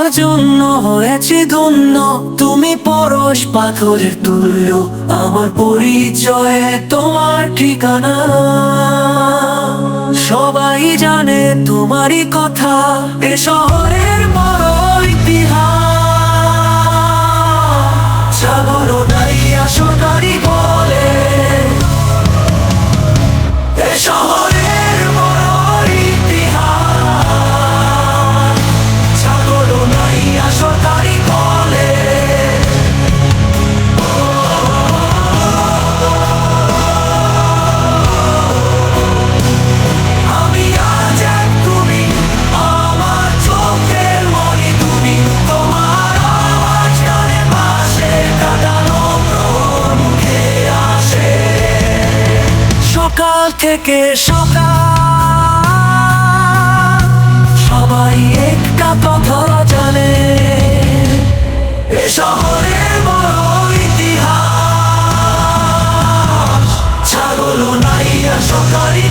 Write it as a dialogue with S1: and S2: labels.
S1: তোমার জন্য হয়েছে ধন্য, তুমি পরশ পাথরের তুল্য, আমার পরিচয়ে তোমার ঠিকানা। সবাই জানে তোমারই কথা, এ শহরের বড় ইতিহাস। সাগর নাইয়া সোনারি বলে, এ শহরের বড় ইতিহাস। সাগর নাইয়া সোনারি বলে। আমি আজ এক তুমি, আমার চোখের মনি তুমি, তোমার আওয়াজ কানে ভাসে, কাঁদানো মুখে আসে। সকাল থেকে সকাল সবাই একটা কথা জানে, এ শহরের বড় ইতিহাস। ছাগল নাইয়া সরকারি